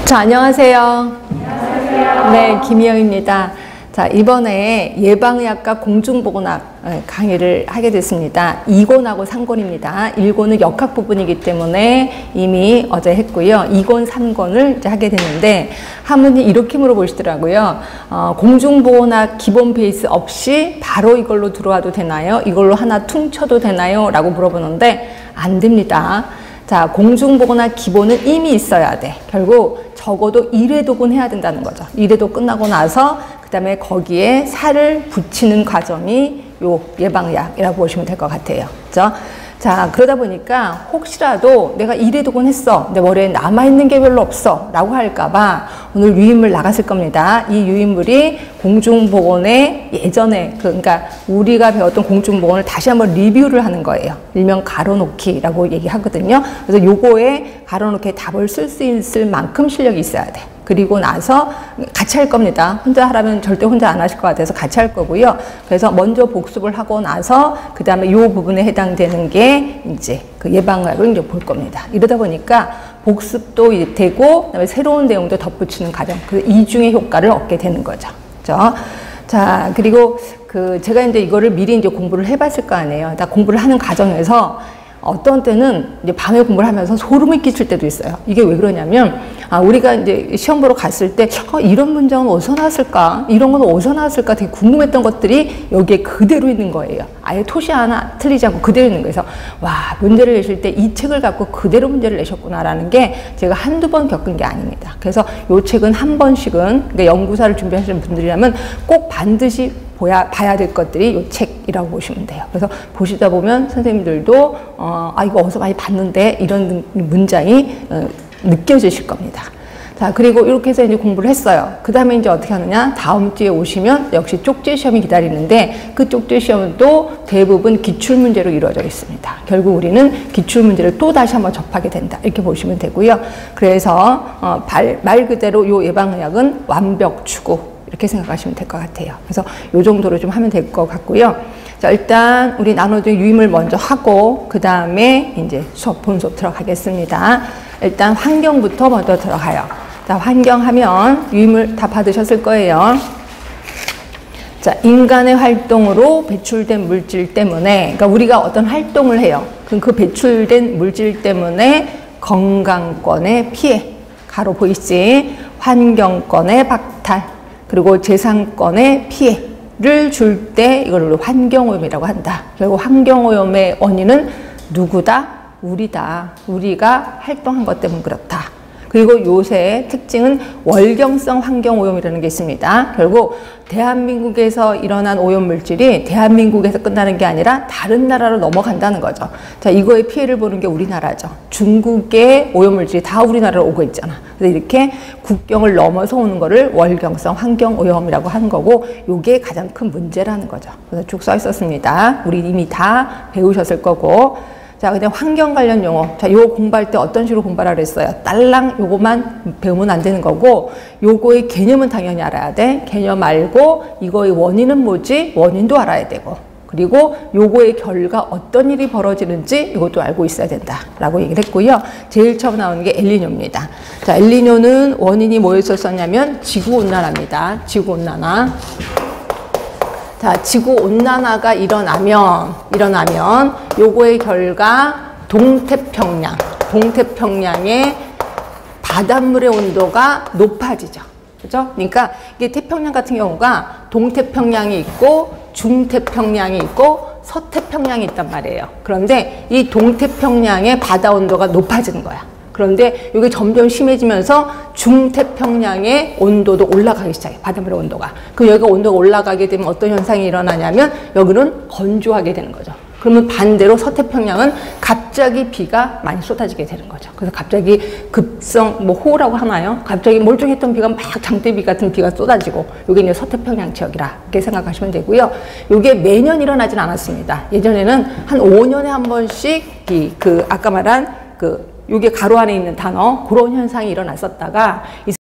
자, 안녕하세요. 안녕하세요. 네, 김희영입니다. 자, 이번에 예방의학과 공중보건학 강의를 하게 됐습니다. 2권하고 3권입니다. 1권은 역학 부분이기 때문에 이미 어제 했고요. 2권, 3권을 이제 하게 됐는데, 한 분이 이렇게 물어보시더라고요. 공중보건학 기본 베이스 없이 바로 이걸로 들어와도 되나요? 이걸로 하나 퉁쳐도 되나요? 라고 물어보는데, 안 됩니다. 자, 공중보건학 기본은 이미 있어야 돼. 결국 적어도 1회독은 해야 된다는 거죠. 1회독 끝나고 나서 그 다음에 거기에 살을 붙이는 과정이 요 예방의학이라고 보시면 될 것 같아요. 그죠? 자, 그러다 보니까 혹시라도 내가 1회독은 했어. 내 머리에 남아있는 게 별로 없어. 라고 할까봐 오늘 유인물 나갔을 겁니다. 이 유인물이 공중보건의 예전에, 그러니까 우리가 배웠던 공중보건을 다시 한번 리뷰를 하는 거예요. 일명 가로놓기라고 얘기하거든요. 그래서 요거에 가로놓기에 답을 쓸 수 있을 만큼 실력이 있어야 돼. 그리고 나서 같이 할 겁니다. 혼자 하라면 절대 혼자 안 하실 것 같아서 같이 할 거고요. 그래서 먼저 복습을 하고 나서 그 다음에 이 부분에 해당되는 게 이제 그 예방학을 이제 볼 겁니다. 이러다 보니까 복습도 되고 그다음에 새로운 내용도 덧붙이는 과정, 그 이중의 효과를 얻게 되는 거죠. 그렇죠? 자, 그리고 그 제가 이제 이거를 미리 이제 공부를 해봤을 거 아니에요. 나 공부를 하는 과정에서 어떤 때는 이제 밤에 공부를 하면서 소름이 끼칠 때도 있어요. 이게 왜 그러냐면, 우리가 이제 시험 보러 갔을 때, 이런 문장은 어디서 나왔을까? 이런 건 어디서 나왔을까? 되게 궁금했던 것들이 여기에 그대로 있는 거예요. 아예 토시 하나 틀리지 않고 그대로 있는 거예요. 그래서, 와, 문제를 내실 때 이 책을 갖고 그대로 문제를 내셨구나라는 게 제가 한두 번 겪은 게 아닙니다. 그래서 이 책은 한 번씩은, 그러니까 연구사를 준비하시는 분들이라면 꼭 반드시 봐야 될 것들이 이 책이라고 보시면 돼요. 그래서 보시다 보면 선생님들도 이거 어디서 많이 봤는데 이런 문장이 느껴지실 겁니다. 자, 그리고 이렇게 해서 이제 공부를 했어요. 그 다음에 이제 어떻게 하느냐? 다음 주에 오시면 역시 쪽지 시험이 기다리는데 그 쪽지 시험도 대부분 기출 문제로 이루어져 있습니다. 결국 우리는 기출 문제를 또 다시 한번 접하게 된다. 이렇게 보시면 되고요. 그래서 말 그대로 이 예방의학은 완벽 추구. 이렇게 생각하시면 될 것 같아요. 그래서 이 정도로 좀 하면 될 것 같고요. 자, 일단 우리 나눠준 유임을 먼저 하고 그 다음에 이제 본 수업 들어가겠습니다. 일단 환경부터 먼저 들어가요. 자, 환경하면 유임을 다 받으셨을 거예요. 자, 인간의 활동으로 배출된 물질 때문에, 그러니까 우리가 어떤 활동을 해요. 그럼 그 배출된 물질 때문에 건강권의 피해, 가로 보이지? 환경권의 박탈, 그리고 재산권의 피해를 줄 때 이걸 환경오염이라고 한다. 결국 환경오염의 원인은 누구다? 우리다. 우리가 활동한 것 때문에 그렇다. 그리고 요새 특징은 월경성 환경오염이라는 게 있습니다. 결국 대한민국에서 일어난 오염물질이 대한민국에서 끝나는 게 아니라 다른 나라로 넘어간다는 거죠. 자, 이거에 피해를 보는 게 우리나라죠. 중국의 오염물질이 다 우리나라로 오고 있잖아. 그래서 이렇게 국경을 넘어서 오는 거를 월경성 환경오염이라고 하는 거고, 요게 가장 큰 문제라는 거죠. 그래서 쭉 써 있었습니다. 우리 이미 다 배우셨을 거고. 자, 그다음 환경 관련 용어. 자, 요거 공부할 때 어떤 식으로 공부하라 그랬어요? 딸랑 요거만 배우면 안 되는 거고, 요거의 개념은 당연히 알아야 돼. 개념 알고, 이거의 원인은 뭐지? 원인도 알아야 되고, 그리고 요거의 결과 어떤 일이 벌어지는지 이것도 알고 있어야 된다라고 얘기를 했고요. 제일 처음 나오는 게 엘니뇨입니다. 자, 엘니뇨는 원인이 뭐였었냐면 지구온난화입니다. 지구온난화. 자, 지구온난화가 일어나면 요거의 결과 동태평양의 바닷물의 온도가 높아지죠. 그죠? 그러니까 이게 태평양 같은 경우가 동태평양이 있고 중태평양이 있고 서태평양이 있단 말이에요. 그런데 이 동태평양의 바다 온도가 높아지는 거야. 그런데 이게 점점 심해지면서 중태평양의 온도도 올라가기 시작해. 바닷물의 온도가. 그럼 여기가 온도가 올라가게 되면 어떤 현상이 일어나냐면 여기는 건조하게 되는 거죠. 그러면 반대로 서태평양은 갑자기 비가 많이 쏟아지게 되는 거죠. 그래서 갑자기 급성, 호우라고 하나요? 갑자기 멀쩡했던 비가 막 장대비 같은 비가 쏟아지고, 요게 이제 서태평양 지역이라 이렇게 생각하시면 되고요. 요게 매년 일어나진 않았습니다. 예전에는 한 5년에 한 번씩 아까 말한 요게 가로 안에 있는 단어, 그런 현상이 일어났었다가